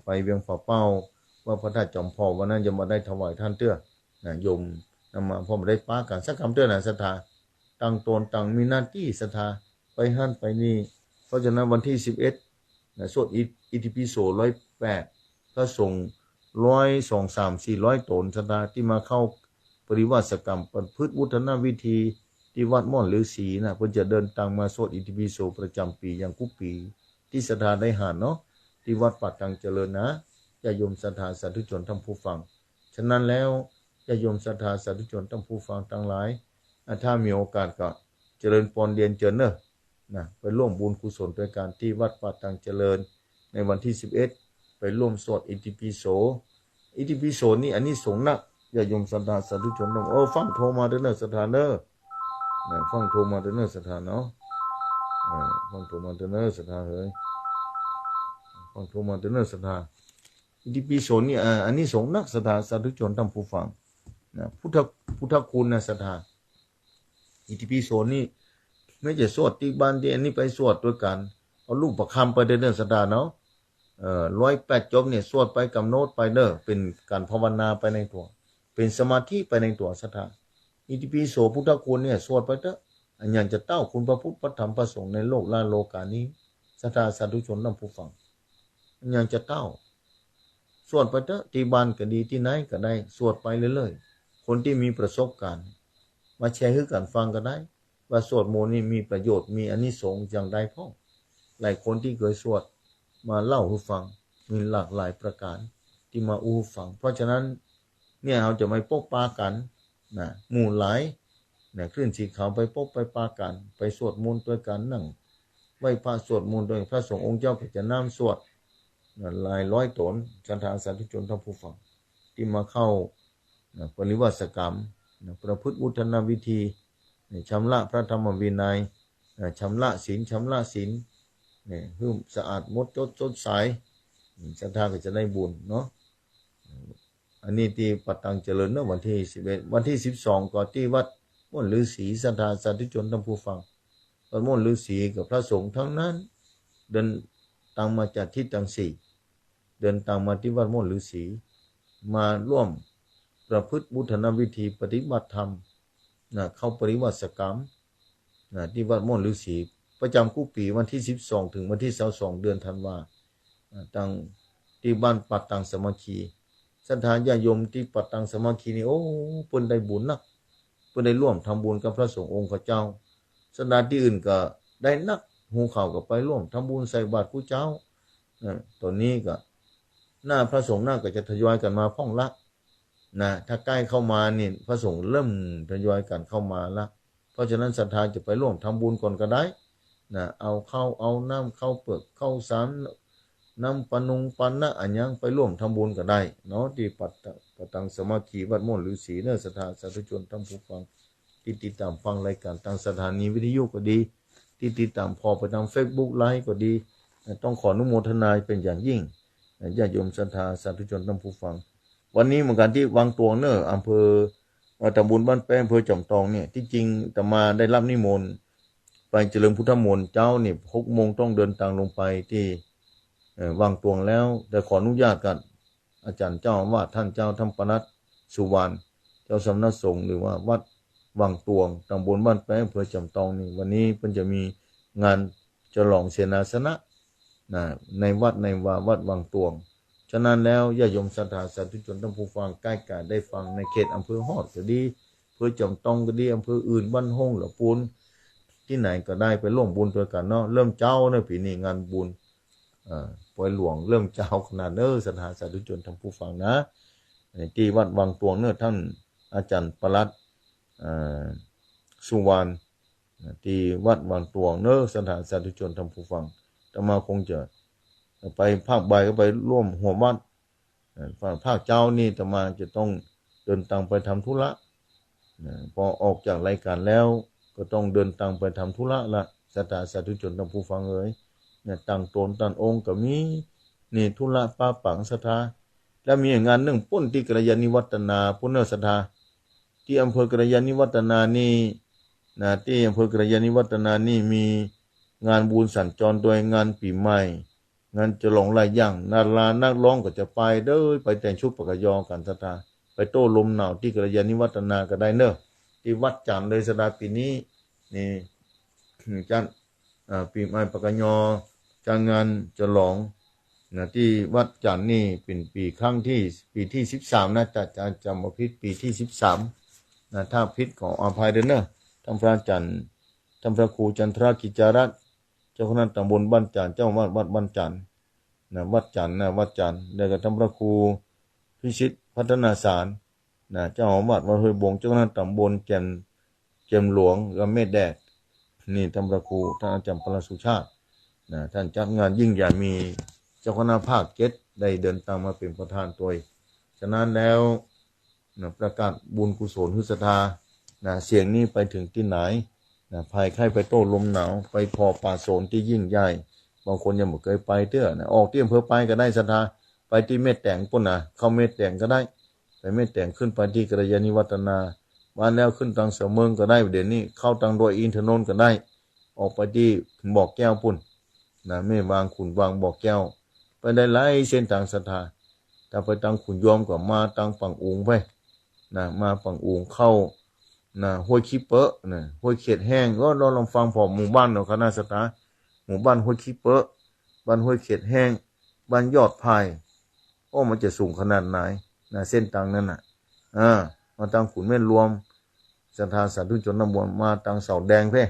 ไปเวียงฝ่าเป้าว่าพระธาตุจอมพอวันนั้นจะมาได้ถวายท่านเตื้อโยมนำมาพอมาได้ป้ากันสักคำเตื้อศรัทธาตั้งตนตั้งมีหน้าที่ศรัทธาไปหั่นไปนี่เพราะฉะนั้นวันที่11สวดอิติปิโส108ก็ส่ง100 2 3 400ตนศรัทธาที่มาเข้าปริวาสกรรมประพฤติวุฒนวิธีที่วัดม่อนฤาษีเพิ่นจะเดินทางมาสวดอิติปิโสประจำปีอย่างทุกปีที่ศรัทธาได้หาเนาะที่วัดป่าตังเจริญนะญาติโยมศรัทธาสาธุชนท่านผู้ฟังฉะนั้นแล้วญาติโยมศรัทธาสาธุชนท่านผู้ฟังทั้งหลายถ้ามีโอกาสก็เจริญพรเรียนเชิญไปร่วมบุญกุศลด้วยการที่วัดป่าตังเจริญในวันที่11ไปร่วมสวดอิติปิโสนี่อันนี้สงฆ์นะญาติโยมศรัทธาสาธุชนต้องฟังโทรมาเด้อศรัทธาฟังโทรมาเด้อศรัทธาเนาะฟังโทรมาเด้อศรัทธาเฮ้ยฟังโทรมาเด้อศรัทธาอิติปิโสนี่อันนี้สงฆ์นักศรัทธาสาธุชนท่านผู้ฟังพุทธคุณศรัทธาอิติปิโสนี่ ไม่จะสวดที่บ้านที่อันนี้ไปสวดด้วยกันเอาลูกประคำไปเดินสดาเนาะ108จบเนี่ยสวดไปกำหนดไปเด้อเป็นการภาวนาไปในตัวเป็นสมาธิไปในตัวศรัทธาอิติปิโสพุทธคุณเนี่ยสวดไปเถอะอันยังจะเต้าคุณพระพุทธพระธรรมพระสงฆ์ในโลกลาโลกานี้ศรัทธาสาธุชนนำผู้ฟังอันยังจะเต้าสวดไปเถอะที่บ้านก็ดีที่ไหนก็ได้สวดไปเรื่อยๆคนที่มีประสบการณ์มาแชร์ให้กันฟังก็ได้ว่าสวดมนต์นี่มีประโยชน์มีอานิสงส์อย่างใดพ้องหลายคนที่เคยสวดมาเล่าให้ฟังมีหลากหลายประการที่มาอู้ฟังเพราะฉะนั้นเนี่ยเราจะไม่ปกปากันนะหมู่หลายนะคลื่นสีขาวไปปกไปปากันไปสวดมนต์ด้วยกันนั่งไหว้พระสวดมนต์โดยพระสงฆ์องค์เจ้าก็จะน้ำสวดนะหลายร้อยตนศรัทธาสาธุชนท่านผู้ฟังที่มาเข้านะปริวาสกรรมนะประพฤติอุทนวิธีชำระพระธรรมวินัยชำระศีลเนี่ยหืมสะอาดมดจดสดใสศรัทธาก็จะได้บุญเนาะอันนี้ที่ปัตตังเจริญเนาะวันที่11วันที่12ก็ที่วัดม่วนฤาษีศรัทธาสาธุชนท่านผู้ฟังวัดม่วนฤาษีกับพระสงฆ์ทั้งนั้นเดินทางมาจากทิศทั้งสี่เดินทางมาที่วัดม่วนฤาษีมาร่วมประพฤติบุญนวิธีปฏิบัติธรรมนะเข้าปริวัติกรรมนะที่วัดม่วนฤาษีประจำคู่ปีวันที่12ถึงวันที่22เดือนธันวาตั้งที่บ้านปัตตังสามัคคีศรัทธาญาโยมที่ปัตตังสามัคคีนี่โอ้เพิ่นได้บุญนักเพิ่นได้ร่วมทำบุญกับพระสงฆ์องค์เจ้าศรัทธาที่อื่นก็ได้นักหูข่าวก็ไปร่วมทำบุญใส่บาตรผู้เจ้าตอนนี้ก็หน้าพระสงฆ์หน้าก็จะทยอยกันมาพ่องละนะถ้าใกล้เข้ามานี่พระสงฆ์เริ่มทยอยกันเข้ามาละเพราะฉะนั้นศรัทธาจะไปร่วมทำบุญก่อนก็ได้นะเอาข้าวเอาน้ำข้าวเปลือกข้าวสารน้ำปนุงปันนะอันยังไปร่วมทำบุญก็ได้เนาะที่ปัตตังสามัคคีวัดม่วนฤาษีเนศรัทธาสาธุชนท่านผู้ฟังที่ติดตามฟังรายการทางสถานีวิทยุก็ดีที่ติดตามพอไปทาง Facebook ไลฟ์ก็ดีต้องขออนุโมทนาเป็นอย่างยิ่งญาติโยมศรัทธาสาธุชนท่านผู้ฟังวันนี้เหมือนกันที่วังตวงเนอะอำเภอตำบลบ้านแป้งอำเภอจอมทองเนี่ยที่จริงแต่มาได้รับนิมนต์ไปเจริญพุทธมนต์เจ้านี่6 โมงต้องเดินทางลงไปที่วังตวงแล้วแต่ขออนุญาตกันอาจารย์เจ้าว่าท่านเจ้าธรรมปนัสสุวรรณเจ้าสำนักสงฆ์หรือว่าวัดวังตวงตำบลบ้านแป้งอำเภอจอมทองนี่วันนี้เพิ่นจะมีงานฉลองเสนาสนะในวัดวัดวังตวงฉะนั้นแล้วญาติโยมศรัทธาสาธุชนท่านผู้ฟังใกล้กันได้ฟังในเขตอำเภอฮอดก็ดีอำเภอจอมทองก็ดีอำเภออื่นบ้านห้องหรือปูนที่ไหนก็ได้ไปร่วมบุญด้วยกันเนาะเริ่มเจ้าในปีนี้งานบุญปอยหลวงเริ่มเจ้าขนาดศรัทธาสาธุชนท่านผู้ฟังนะที่วัดวังตวงท่านอาจารย์ประหลัดสุวรรณที่วัดวังตวงศรัทธาสาธุชนท่านผู้ฟังแต่มาคงจะไปภาคบ่ายก็ไปร่วมหัววัดภาคเจ้านี่แต่มาจะต้องเดินทางไปทำธุระพอออกจากรายการแล้วก็ต้องเดินทางไปทำธุระละศรัทธาสาธุชนท่านผู้ฟังเนี่ยตั้งตนตั้งองค์ก็มีนี่ธุระป้าปังศรัทธาแล้วมีงานหนึ่งปุ้นที่กัลยาณิวัฒนาพุทธศรัทธาที่อำเภอกัลยาณิวัฒนานี่ที่อำเภอกัลยาณิวัฒนานี่มีงานบุญสัญจรโดยงานปีใหม่งานจะหลงหลายอย่างนารานักร้องก็จะไปเด้อไปแต่งชุดปกยอกันศรัทธาไปโต้ลมหนาวที่กัลยาณิวัฒนาก็ได้ที่วัดจันทร์เลยศรัทธาปีนี้นี่จันปีใหม่ปกยอจังงานจะหลงที่วัดจันทร์นี่เป็นปีที่13นะแต่จำมาพิษปีที่13ถ้าพิษของอภัยเด้อท่านพระจันทร์ท่านพระครูจันทรากิจารัตน์เจ้าคณะตำบลบ้านจันทร์เจ้าวัดบ้านจันทร์วัดจันทร์วัดจันทร์แล้วก็ท่านพระครูพิชิตพัฒนาสารเจ้าวัดห้วยบงเจ้าคณะตำบลแจ่มหลวงกับเมฆแดดนี่ท่านพระครูท่านอาจารย์ปรสุชาติท่านจัดงานยิ่งใหญ่มีเจ้าคณะภาค7ได้เดินทางมาเป็นประธานตัวฉะนั้นแล้วประกาศบุญกุศลศรัทธาเสียงนี้ไปถึงที่ไหนภายใครไปโต้ลมหนาวไปพอป่าโสนที่ยิ่งใหญ่บางคนยังไม่เคยไปเตื้อออกที่อำเภอไปก็ได้ศรัทธาไปที่เมตแตงปุ่นเข้าเมตแตงก็ได้ไปเมตแตงขึ้นไปที่กัลยาณิวัฒนามาแล้วขึ้นทางเสมิงก็ได้เดี๋ยวนี้เข้าทางโดยอินทนนท์ก็ได้ ออกไปที่บ่อแก้วปุ่นนะไม่วางขุนวางบ่อแก้วไปได้หลายเส้นทางศรัทธาถ้าไปทางขุนยอมก็มาทางฝั่งอุงไปนะมาฝั่งอุงเข้านะห้วยขี้เปอะนะห้วยเขียดแห้งก็ลองฟังพอหมู่บ้านเนาะคณะศรัทธาหมู่บ้านห้วยขี้เปอะบ้านห้วยเขียดแห้งบ้านยอดพายโอ้มันจะสูงขนาดไหนนะเส้นทางนั้นน่ะมาทางขุนแม่นรวมศรัทธาสาธุชนทั้งมวลมาทางเสาแดงเพ่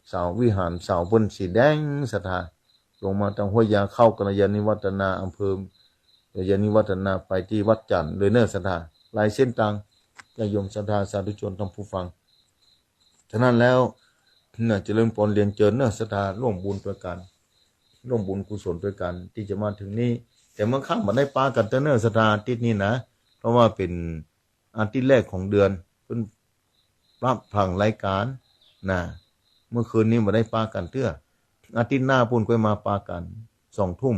เสาวิหารเสาบนสีแดงศรัทธาลงมาทางห้วยยาเข้ากัลยาณิวัฒนาอำเภอกัลยาณิวัฒนาไปที่วัดจันทร์เลยเนอศรัทธาหลายเส้นทางญาติโยมศรัทธาสาธุชนทั้งผู้ฟังฉะนั้นแล้วน่ะเจริญพรเรียนเจิญเนอศรัทธาร่วมบุญด้วยกันร่วมบุญกุศลด้วยกันที่จะมาถึงนี้แต่เมื่อข้ามมาได้ปากันเนอศรัทธาอาทิตย์นี้นะเพราะว่าเป็นอาทิตย์แรกของเดือนเป็นรับผังรายการนะเมื่อคืนนี้มาได้ปากันเตื้ออาทิตย์หน้าปุ่นก็มาปากัน2 ทุ่ม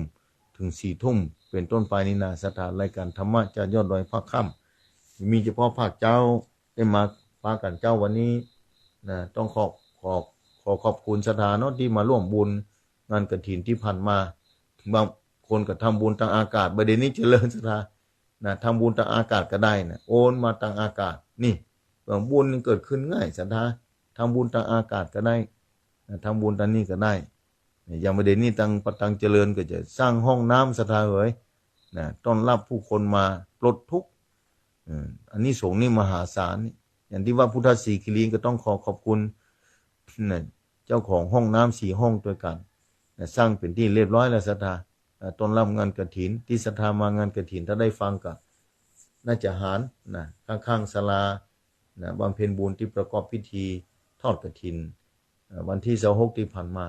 ถึง4 ทุ่มเป็นต้นไปนี่นะศรัทธารายการธรรมะจะยอดดอยภาคค่ำมีเฉพาะภาคเจ้าได้มาปากันเจ้าวันนี้นะต้องขอบคุณศรัทธาเนาะที่มาร่วมบุญงานกฐินที่ผ่านมาบางคนก็ทำบุญทางอากาศประเด็นนี้เจริญศรัทธานะทำบุญทางอากาศก็ได้นะโอนมาทางอากาศนี่บุญเกิดขึ้นง่ายศรัทธาทำบุญทางอากาศก็ได้ทำบุญทางนี้ก็ได้อย่างประเด็นนี้ทางประตังเจริญก็จะสร้างห้องน้ำศรัทธานะต้อนรับผู้คนมาปลดทุกข์อันนี้สงฆ์นี่มหาศาลอย่างที่ว่าพุทธศรีคิรีก็ต้องขอบคุณนะเจ้าของห้องน้ำ4 ห้องด้วยกันนะสร้างเป็นที่เรียบร้อยแล้วศรัทธาต้อนรับงานกฐินที่ศรัทธามางานกฐินถ้าได้ฟังก็น่าจะหารนะข้างๆศาลานะบำเพ็ญบุญที่ประกอบพิธีทอดกฐินวันที่26ที่ผ่านมา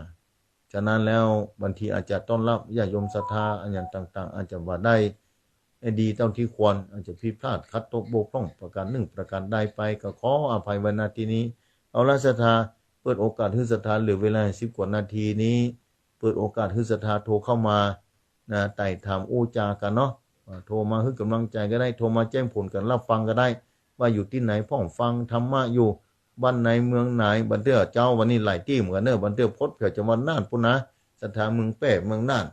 ฉะนั้นแล้วบางทีอาจจะต้อนรับญาติโยมศรัทธาอันอย่างต่างๆอาจจะว่าได้ดีเท่าที่ควรอาจจะผิดพลาดคัดตกบกพร่องประการหนึ่งประการใดไปก็ขออภัยไว้ณที่นี้เอาละศรัทธาเปิดโอกาสให้ศรัทธาเหลือเวลา10 กว่านาทีนี้เปิดโอกาสให้ศรัทธาโทรเข้ามานะไต่ถามอู้จากันเนาะโทรมาให้กำลังใจก็ได้โทรมาแจ้งผลกันรับฟังก็ได้ว่าอยู่ที่ไหนพ่อฟังธรรมะอยู่บ้านไหนเมืองไหนบันเทือเจ้าวันนี้หลายที่เหมือนกันเนอะบันเทือพดเผื่อจะวันน่านปุ่นนะศรัทธาเมืองแป้เมืองน่าน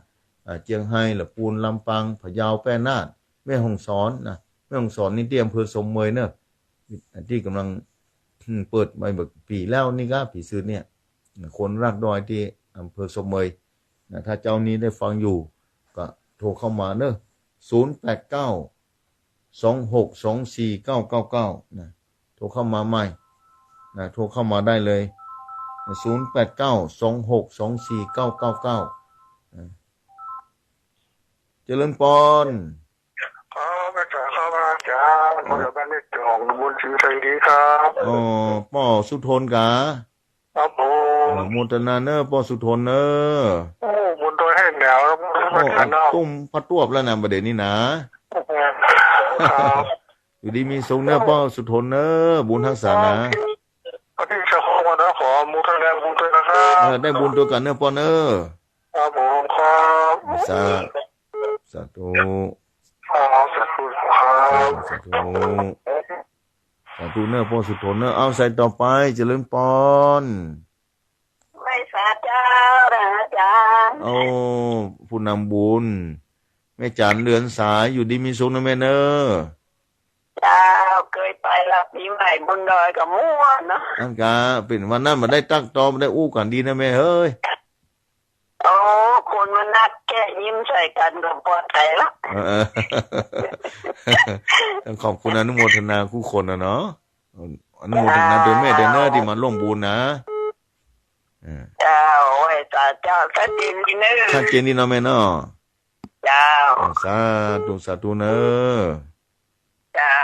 เจียงไฮ้หรือปูนลำปางพะเยาแป้น่านแม่ฮ่องสอนนะแม่ฮ่องสอนนี่ที่อำเภอสมเมยเนอะที่กำลังเปิดใบเบิกปีแล้วนี่ก็ปีซื้อเนี่ยคนรักดอยที่อำเภอสมเมยนะถ้าเจ้านี้ได้ฟังอยู่ก็โทรเข้ามาเนอะ08926249999นะโทรเข้ามาใหม่นะโทรเข้ามาได้เลย08926249999เจริญพรพระอาจารย์ครับอาจารย์ผมจะบ้านเลขที่ของบุญศรีไทยดีครับป้อสุทนกะครับผมโมทนาเนอป้อสุทนเนอบุญโดยให้แนวแล้วตุ้มพัดตวบแล้วนะประเด็นนี้นะครับอยู่ดีมีทรงเนอป้อสุทนเนอบุญทักษานะที่จะขอมานะขอมุทนาบุญด้วยนะครับได้บุญตัวกันเนอป้อเนอครับผมครับสาธุสาธุครับสาธุเนอป้อสุทนเนอเอาใส่ต่อไปเจริญพรไม่สาเจ้าอาจารย์ผู้นำบุญแม่จันเรือนสายอยู่ดีมีสุขนะแม่เนอเจ้าเคยไปรับปีใหม่บนดอยกับม่วนเนาะอันกาเป็นวันนั้นมาได้ตักตอมาได้อู้กันดีนะแม่เฮ้ยคนมันนัดแก้ยิ้มใส่กันก็ปลอดภัยละขอบคุณอนุโมทนาคู่คนนะเนาะอนุโมทนาโดยแม่เดนเนอร์ที่มาร่วมบุญนะเจ้าไว้ตาเจ้าชัดเจนดีเนอชัดเจนดีเนาะแม่เนาะเจ้าสาธุเนอเจ้า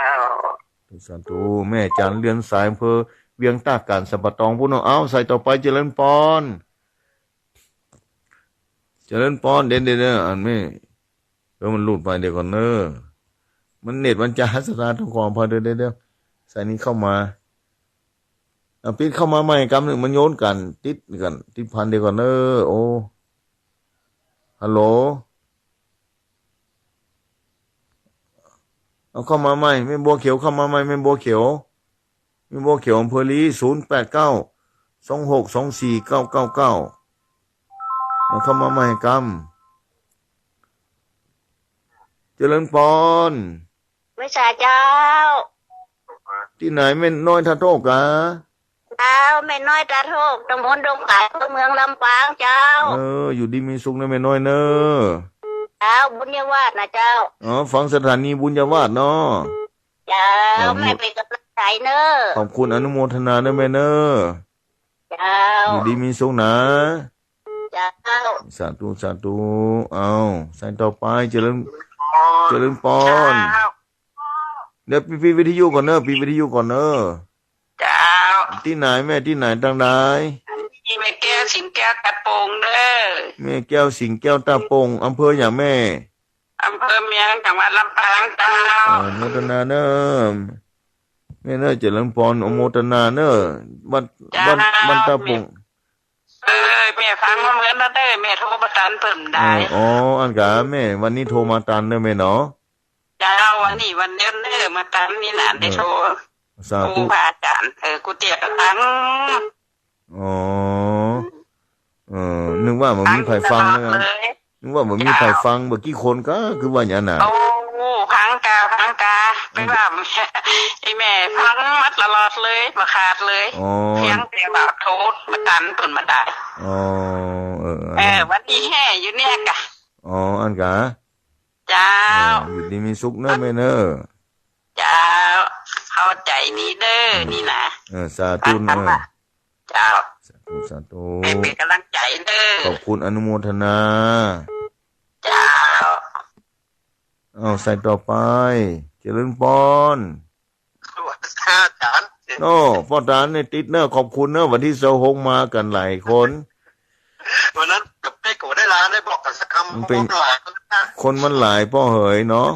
สาธุแม่จันเรือนสายอำเภอเวียงตากการสัปตองพุ่นเอาใส่ต่อไปเจริญพรเจริญพรเด่นอันไม่มันหลุดไปเดี๋ยวก่อนเนอมันเน็ตมันจะสตาร์ททุกของพอเดี๋ยวใส่นี้เข้ามาปิดเข้ามาใหม่กำหนึ่งมันโยนกันติดพันเดี๋ยวก่อนเนอโอ้ฮัลโหลเอาเข้ามาใหม่ไม่บัวเขียวเข้ามาใหม่ไม่บัวเขียวอำเภอลี มาเข้ามาให้กรรมเจริญพรไม่ใช่เจ้าที่ไหนแม่น้อยท่าโทกะเจ้าแม่น้อยตาโทกตำบลดงขายเมืองลำปางเจ้าอยู่ดีมีสุขนะแม่น้อยเนอะเจ้าบุญยวาสนะเจ้าฟังสถานีบุญยวาสเนาะเจ้าแม่เป็นกำลังใจเนอะขอบคุณอนุโมทนาเนอะแม่เนอะเจ้าอยู่ดีมีสุขนะเจ้าสาธุเอาใส่ต่อไปเจริญพรเดี๋ยวปีวิทยุก่อนเนอะปีวิทยุก่อนเนอะเจ้าที่ไหนแม่ที่ไหนทางไหนแม่แก้วสิงแก้วตาปงเด้อแม่แก้วสิงแก้วตาปงอำเภออย่างแม่อำเภอเมียงจังหวัดลำปางเจ้าโมทนาเนอะแม่เนอะเจริญพรโมทนาเนอะบ้านตาปงแม่ฟังมาเหมือนนั่นเด้อแม่โทรมาตันเพิ่มได้อันกะแม่วันนี้โทรมาตันเด้อแม่เนาะจ้าวันนี้วันเดือนเด้อมาตันนี่น่ะได้โทรสาธุพระอาจารย์กูเตียกตังนึกว่ามันมีใครฟังนึกว่ามันมีใครฟังเมื่อกี้คนก็คือว่าอย่างนั้นโอ้พังกาไม่ว่าไอ้แม่พังมัดตลอดเลยมาขาดเลยเพียงแต่ว่าโทษมาตันเปิ่นมาได้วันนี้แห่อยู่เนี่ยกะอันกะเจ้าอยู่ดีมีสุขเนอะแม่เนอะเจ้าเข้าใจนี้เด้อนี่นะสาธุเนอะเจ้าสาธุเป็นกำลังใจเด้อขอบคุณอนุโมทนาเจ้าใส่ต่อไปเจริญพรพ่อตาในติดเนอะขอบคุณเนอะวันที่26มากันหลายคนวันนั้นกับได้โกได้ลาได้บอกกันสักคำเป็นคนมันหลายพ่อเหยเนาะ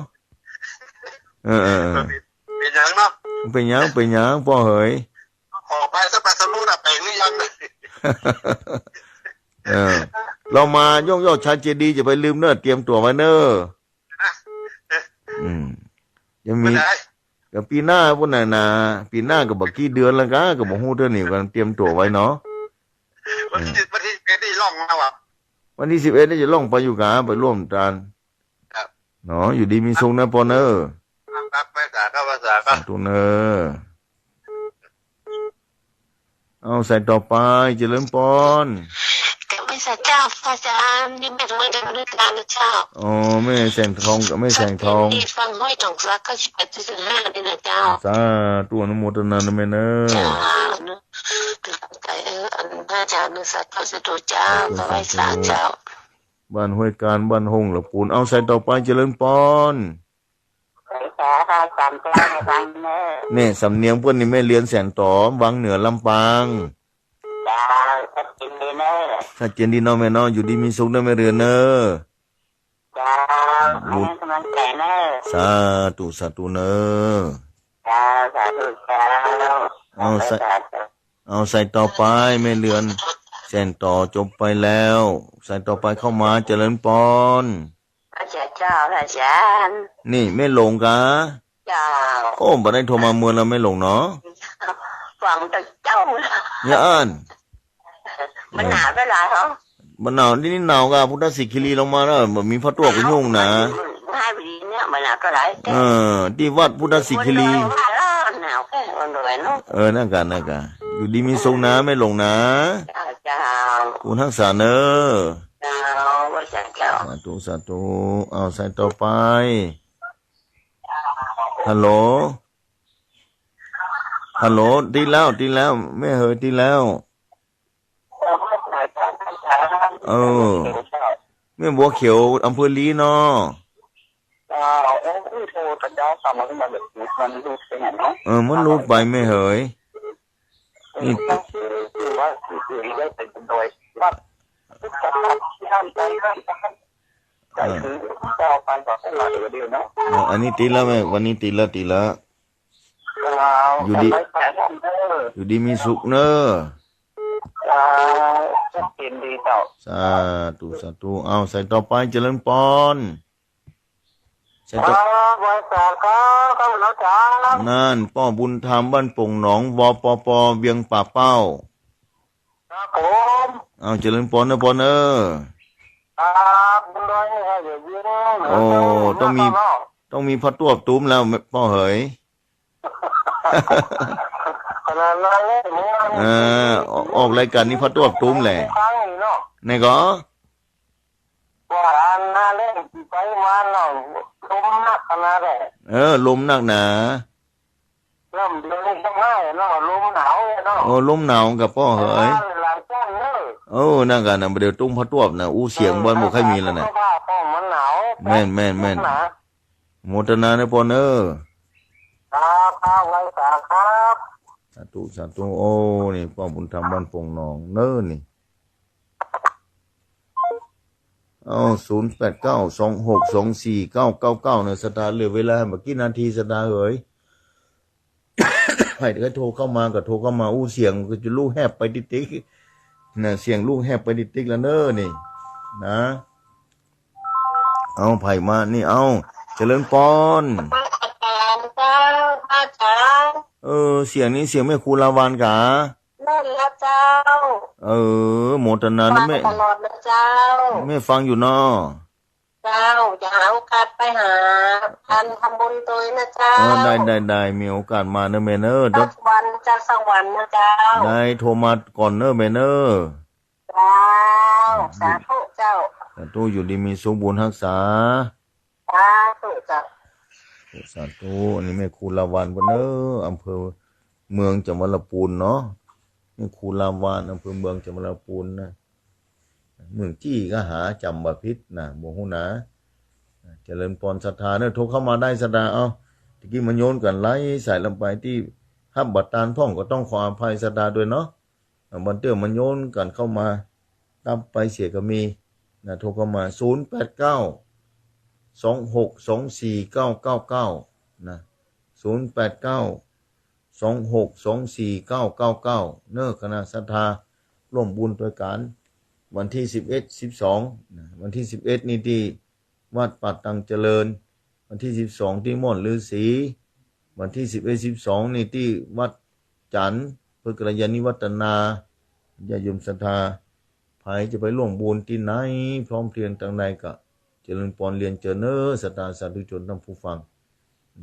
เป็นยังเนาะเป็นยังพ่อเหยออกไปสักไปสรุปอะเป็นหรือยังเรามาย่องชาเจดีจะไปลืมเนอะเตรียมตัวไว้เนอะยังมีกับปีหน้าพวกน่ะปีหน้ากับบักกี่เดือนแล้วก็บอกฮู้เท่านี้กันเตรียมตัวไว้เนาะวันที่11นี่ล่องมาว่ะวันที่11นี่จะล่องไปอยู่กะไปร่วมกันเนาะอยู่ดีมีทรงนะปอเนอร์รักภาษาก็ภาษาก็ตัวเนอร์ใส่ต่อไปเจริญพรเจ้าพระอาจารย์นี่แม่ทำไมได้มาด้วยกันนะเจ้าแม่แสงทองกับแม่แสงทองฟังห้อยจงรัก98-45นี่นะเจ้าสาธุอนุโมทนานะแม่เนอะจ้าใจพระอาจารย์นึกสัตว์พระสุดเจ้าพระไว้สาเจ้าบ้านห้วยการบ้านหงหลับปูนใส่ต่อไปเจริญพรเนี่ยสำเนียงเพื่อนนี่แม่เรียนแสนต่อวังเหนือลำปางชัดเจนดีเนาะแม่เนาะอยู่ดีมีสุขเนาะแม่เรือนเนอะจ้าให้กำลังใจเนอะสาธุเนอะจ้าสาธุเจ้าใส่ต่อไปแม่เรือนแสนต่อจบไปแล้วใส่ต่อไปเข้ามาเจริญพรพระเจ้าพระอาจารย์นี่แม่หลงกะจ้าบ่ได้โทรมาเมื่อแล้วแม่หลงเนาะฟังแต่เจ้าอย่าอ่านมันหนาวเวลาเหรอมันหนาวนี่หนาวกะพุทธศิคีรีลงมาแล้วบ่มีพระตัวก็ยุ่งนะให้ไปดีเนี่ยมันหนาวเท่าไหร่ที่วัดพุทธศิคีรีหนาวแค่วันรวยเนาะนั่นกันอยู่ดีมีทรงนะไม่หลงนะจ้าคุณทักษะเนอะจ้าว่าจะเจ้าสาธุใส่ต่อไปฮัลโหลดีแล้วแม่เฮยดีแล้วแม่บัวเขียวอำเภอลีเนาะมันรูดไปไม่เหยนี่อันนี้ตีแล้วแม่วันนี้ตีแล้วอยู่ดีมีสุขเนอะสาธุใส่ต่อไปเจริญพรใส่ต่อนั่นป้อบุญธรรมบ้านป่งหนองวปปเวียงป่าเป้า ครับผม เอาเจริญพรนะพรครับบุญน้อยให้เดี๋ยวยืนโอ้ต้องมีพระตัวตุ้มแล้วพ่อเหยขนาดนั้นเลยออกรายการนี้พระตัวตุ้มแหละไหนก็ว่าอันน่าเล่นไปมาเนาะลมนักขนาดลมนักหนาลมเดือดจังง่ายเนาะลมหนาวเนาะลมหนาวกับพ่อเหยนั่นกันนะเดี๋ยวตุ้มพระตัวนะเสียงบอลบุกให้มีแล้วนะแม่นโมทนาในปอนครับไว้ครับสาธุนี่พ่อบุญธรรมบ้านปงนองนี่089262499เนี่ยสตาร์เหลือเวลาเมื่อกี้นาทีสตาร์เอ๋ยให้โทรเข้ามาก็โทรเข้ามาเสียงก็จะลูกแหบไปติ๊กนะเสียงลูกแหบไปติ๊กแล้วนี่นะไผ่มานี่เจริญปอนเสียงนี้เสียงแม่ครูลาวานกะนั่นละเจ้าโมทนานะแม่ตลอดนะเจ้าแม่ฟังอยู่เนาะเจ้าอย่าหาโอกาสไปหาพันทำบุญตัวนะเจ้าได้มีโอกาสมาเนอะแม่เนอะสักวันจะสักวันนะเจ้าได้โทรมาก่อนเนอะแม่เนอะเจ้าสาธุเจ้าสาธุอยู่ดีมีสมบูรณ์รักษาสาธุเจ้าสาธุอันนี้แม่ครูลาวานบ่เนอะอำเภอเมืองจังหวัดลำพูนเนาะแม่ครูลาวานอำเภอเมืองจังหวัดลำพูนนะเมืองจี้ก็หาจำบ่ผิดนะบ่ฮู้นะเจริญพรศรัทธาเนี่ยโทรเข้ามาได้ศรัทธาตะกี้มันโยนกันไล่ใส่ลงไปที่ห้ามบัดตาลพ่องก็ต้องขออภัยศรัทธาด้วยเนาะบันเตื้อมันโยนกันเข้ามาตามไปเสียก็มีนะโทรเข้ามา089262499นะ089262499เน้อคณะศรัทธาร่วมบุญด้วยกันวันที่11 12นะวันที่11นี่ที่วัดปัดตังเจริญวันที่12ที่ม่อนฤาษีวันที่11 12นี่ที่วัดจันทร์เพื่อกัลยาณิวัฒนาญาติโยมศรัทธาใครจะไปร่วมบุญที่ไหนพร้อมเพรียงทางใดก็เจริญพรเรียนเจริญศรัทธาสาธุชนท่านผู้ฟัง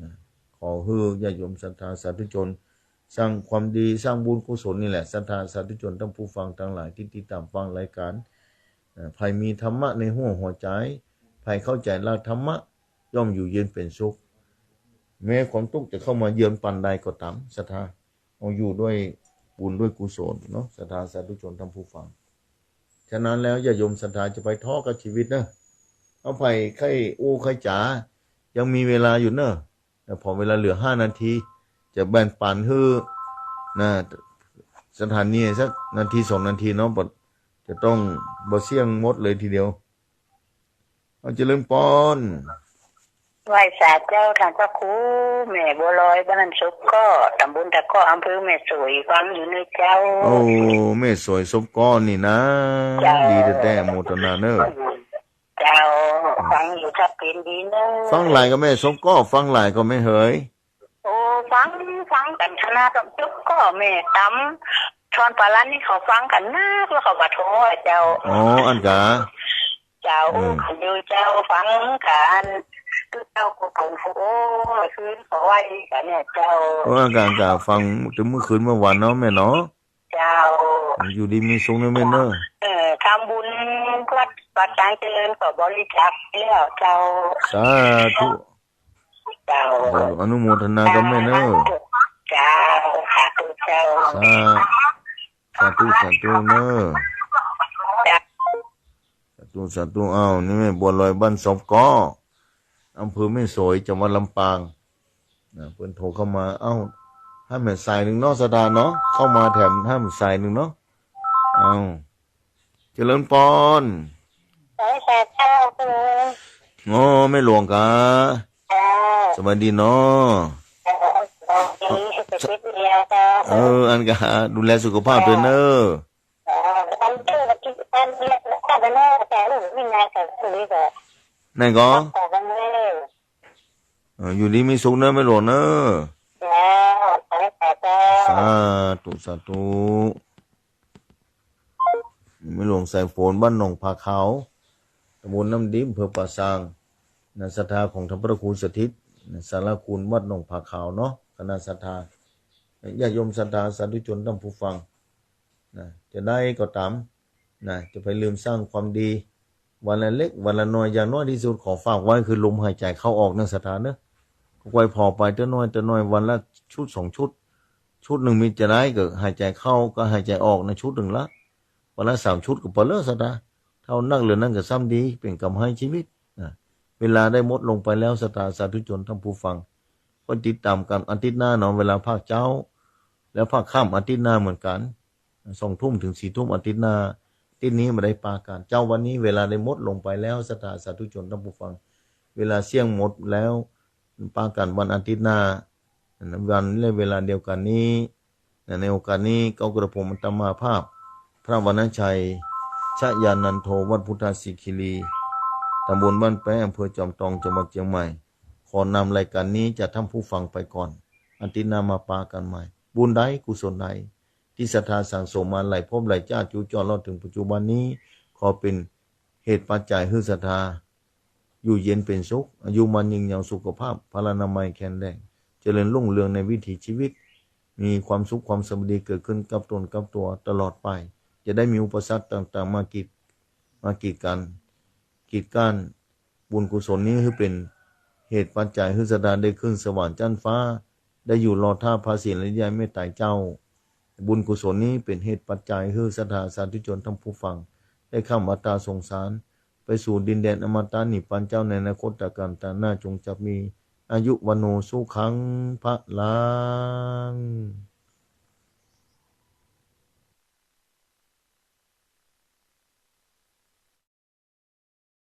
นะขอให้ญาติโยมศรัทธาสาธุชนสร้างความดีสร้างบุญกุศลนี่แหละศรัทธาสาธุชนท่านผู้ฟังทั้งหลายที่ติดตามฟังรายการใครมีธรรมะในหัวใจใครเข้าใจหลักธรรมะย่อมอยู่เย็นเป็นสุขแม้ความทุกข์จะเข้ามาเยือนปันใดก็ตามศรัทธาอยู่ด้วยบุญด้วยกุศลเนาะศรัทธาสาธุชนท่านผู้ฟังฉะนั้นแล้วอย่าโยมศรัทธาจะไปท้อกับชีวิตนะไผ่ใครใครจ๋ายังมีเวลาอยู่เนอะแต่พอเวลาเหลือ5 นาทีจะแบ่งปันให้นะสถานีสักนาที2 นาทีเนาะจะต้องบ่เสี่ยงหมดเลยทีเดียวเจริญพรไหว้สาเจ้าทางพระครูแม่บัวลอยบ้านสุขก็ตำบลตะก้ออำเภอแม่สวยฟังอยู่ในเจ้าแม่สวยสมก้อนนี่นะดีแต่โมทนาเนอะเจ้าฟังอยู่ชัดเจนดีเนอะฟังหลายก็แม่สมก้อฟังหลายก็ไม่เหยฟังกันคณะตำจุกก็แม่ตำชอนปลาลันนี่เขาฟังกันนักแล้วเขาบัดโทเจ้าอันกะเจ้าอยู่เจ้าฟังกันเจ้าก็ผมคืนเขาไว้กันเนี่ยเจ้ากะฟังถึงเมื่อคืนเมื่อวานเนาะแม่เนาะเจ้าอยู่ดีมีสุขนะแม่เนาะทำบุญวัดปัดตังเจริญก็บริจาคแล้วเจ้าสาธุเจ้าอนุโมทนากับแม่เนาะเจ้าสาธุเจ้าสาธุเนาะสาธุนี่แม่บัวลอยบ้านศพก้ออำเภอแม่สวยจังหวัดลำปางเพิ่นโทรเข้ามาให้แม่สายหนึ่งเนาะสตาเนาะเข้ามาแถมให้แม่สายหนึ่งเนาะเจริญพรไม่หลวงกะสวัสดีเนาะอันกะดูแลสุขภาพด้วยเนอะนั่นก็อยู่ดีมีสุขเนอะไม่หลวงเนอะสาธุ ไม่หลวงสายฝนบ้านหนองผาขาวตำบลน้ำดิมอำเภอป่าซางนะศรัทธาของท่านพระครูสถิตสารคุณวัดหนองผาขาวเนาะคณะศรัทธาญาติโยมศรัทธาสาธุชนท่านผู้ฟังนะจะได้ก็ตามนะจะไปลืมสร้างความดีวันละเล็กวันละน้อยอย่างน้อยที่สุดขอฝากไว้คือลมหายใจเข้าออกนะศรัทธาเนอะไว้พอไปเท่าน้อยวันละชุด2 ชุดหนึ่งมีจะได้ก็หายใจเข้าก็หายใจออกในชุดหนึ่งละวันละ3 ชุดก็พอแล้วศรัทธาเท่านั่งเหลือนั่งก็ซ้ำดีเป็นกำให้ชีวิตนะเวลาได้หมดลงไปแล้วศรัทธาสาธุชนท่านผู้ฟังก็ติดตามกันอาทิตย์หน้าเนาะเวลาภาคเช้าแล้วภาคค่ำอาทิตย์หน้าเหมือนกัน2 ทุ่มถึง4 ทุ่มอาทิตย์หน้าที่นี้มาได้ปาการเจ้าวันนี้เวลาได้หมดลงไปแล้วศรัทธาสาธุชนท่านผู้ฟังเวลาเสี่ยงหมดแล้วปาการวันอาทิตย์หน้าวันและเวลาเดียวกันนี้ในโอกาสนี้ก็กระผมอัตมาภาพพระวรรณชัยชยานันโทวัดพุทธศิคิรีตำบลบ้านแป้อำเภอจอมทองจังหวัดเชียงใหม่ขอนำรายการนี้จะท่านผู้ฟังไปก่อนอาทิตย์หน้ามาปากันใหม่บุญใดกุศลใดที่ศรัทธาสั่งสมมาหลายภพหลายชาติจูจรเราถึงปัจจุบันนี้ขอเป็นเหตุปัจจัยให้ศรัทธาอยู่เย็นเป็นสุขอายุมันยืนยาวสุขภาพพลานามัยแข็งแรงเจริญรุ่งเรืองในวิถีชีวิตมีความสุขความสมบูรณ์เกิดขึ้นกับตนกับตัวตลอดไปจะได้มีอุปสรรคต่างๆมากีดกันบุญกุศลนี้คือเป็นเหตุปัจจัยให้ศรัทธาได้ขึ้นสวรรค์ชั้นฟ้าได้อยู่รอท่าพระศีลและยายเมตตาเจ้าบุญกุศลนี้เป็นเหตุปัจจัยให้ศรัทธาสาธุชนทั้งผู้ฟังได้ข้ามอัตตาสงสารไปสู่ดินแดนอมตะนิพพานเจ้าในอนาคตการตาหน้าจงจะมีอายุวโนสุขังพระลัง